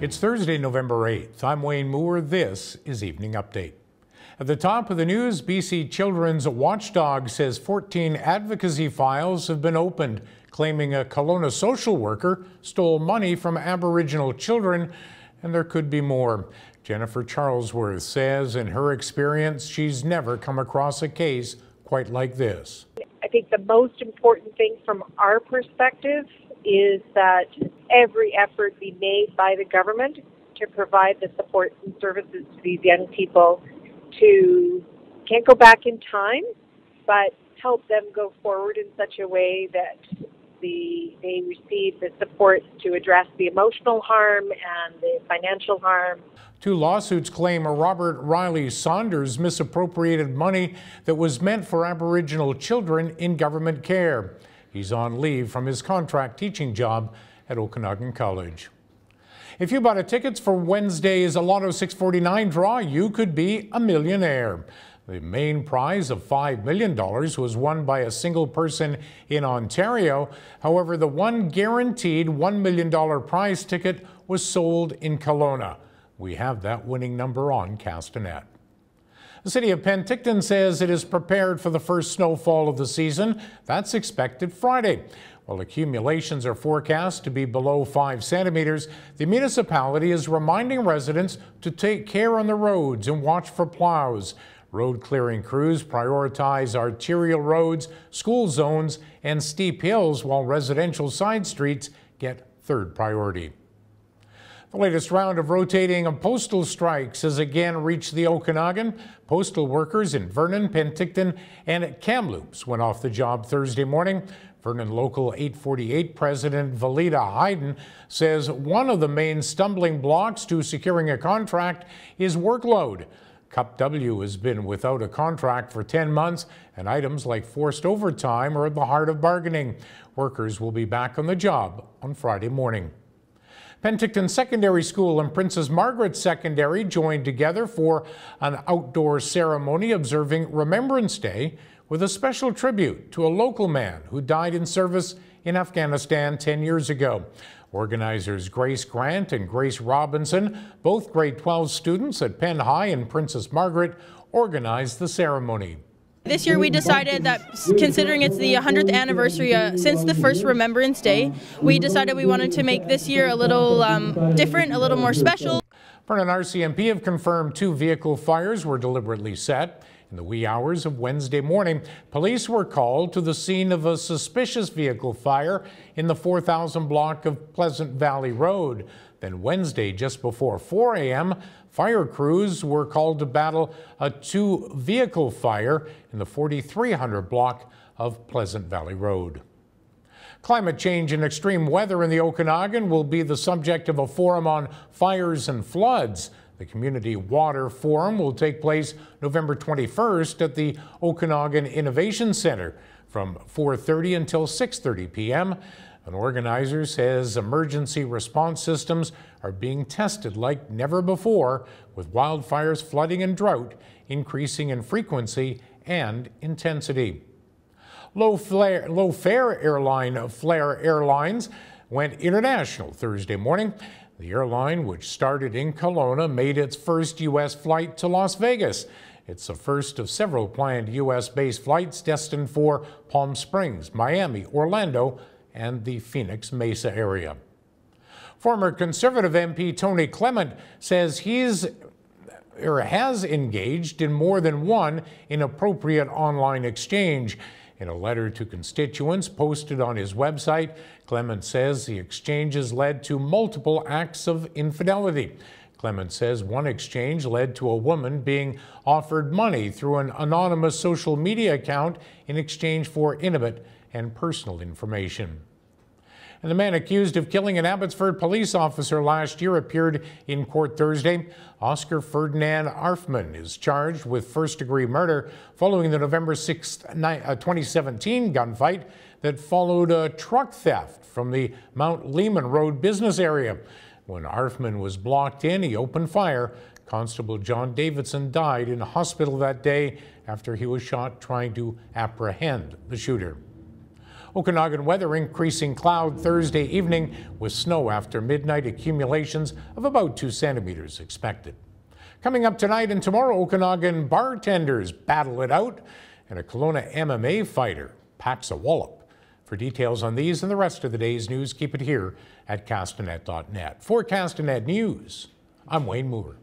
It's Thursday, November 8th. I'm Wayne Moore. This is Evening Update. At the top of the news, BC Children's Watchdog says 14 advocacy files have been opened, claiming a Kelowna social worker stole money from Aboriginal children, and there could be more. Jennifer Charlesworth says in her experience, she's never come across a case quite like this. I think the most important thing from our perspective is that every effort be made by the government to provide the support and services to these young people to can't go back in time, but help them go forward in such a way that they receive the support to address the emotional harm and the financial harm. Two lawsuits claim Robert Riley Saunders misappropriated money that was meant for Aboriginal children in government care. He's on leave from his contract teaching job at Okanagan College. If you bought tickets for Wednesday's Lotto 649 draw, you could be a millionaire. The main prize of $5 million was won by a single person in Ontario. However, the one guaranteed $1 million prize ticket was sold in Kelowna. We have that winning number on Castanet. The city of Penticton says it is prepared for the first snowfall of the season. That's expected Friday. While accumulations are forecast to be below 5 centimeters, the municipality is reminding residents to take care on the roads and watch for plows. Road clearing crews prioritize arterial roads, school zones, and steep hills, while residential side streets get third priority. The latest round of rotating postal strikes has again reached the Okanagan. Postal workers in Vernon, Penticton, and Kamloops went off the job Thursday morning. Vernon Local 848 President Valida Hayden says one of the main stumbling blocks to securing a contract is workload. Cup W has been without a contract for 10 months, and items like forced overtime are at the heart of bargaining. Workers will be back on the job on Friday morning. Penticton Secondary School and Princess Margaret Secondary joined together for an outdoor ceremony observing Remembrance Day with a special tribute to a local man who died in service in Afghanistan 10 years ago. Organizers Grace Grant and Grace Robinson, both grade 12 students at Penn High and Princess Margaret, organized the ceremony. This year we decided that, considering it's the 100th anniversary since the first Remembrance Day, we decided we wanted to make this year a little different, a little more special. Vernon RCMP have confirmed 2 vehicle fires were deliberately set. In the wee hours of Wednesday morning, police were called to the scene of a suspicious vehicle fire in the 4000 block of Pleasant Valley Road. Then Wednesday, just before 4 a.m., fire crews were called to battle a 2-vehicle fire in the 4300 block of Pleasant Valley Road. Climate change and extreme weather in the Okanagan will be the subject of a forum on fires and floods. The Community Water Forum will take place November 21st at the Okanagan Innovation Center from 4:30 until 6:30 p.m. An organizer says emergency response systems are being tested like never before, with wildfires, flooding, and drought increasing in frequency and intensity. Low-fare airline Flair Airlines went international Thursday morning. The airline, which started in Kelowna, made its first U.S. flight to Las Vegas. It's the first of several planned U.S.-based flights destined for Palm Springs, Miami, Orlando, and the Phoenix Mesa area. Former Conservative MP Tony Clement says has engaged in more than one inappropriate online exchange. In a letter to constituents posted on his website, Clement says the exchanges led to multiple acts of infidelity. Clement says one exchange led to a woman being offered money through an anonymous social media account in exchange for intimate and personal information. And the man accused of killing an Abbotsford police officer last year appeared in court Thursday. Oscar Ferdinand Arfman is charged with first-degree murder following the November 6, 2017 gunfight that followed a truck theft from the Mount Lehman Road business area. When Arfman was blocked in, he opened fire. Constable John Davidson died in a hospital that day after he was shot trying to apprehend the shooter. Okanagan weather, increasing cloud Thursday evening with snow after midnight, accumulations of about 2 centimeters expected. Coming up tonight and tomorrow, Okanagan bartenders battle it out and a Kelowna MMA fighter packs a wallop. For details on these and the rest of the day's news, keep it here at castanet.net. For Castanet News, I'm Wayne Moore.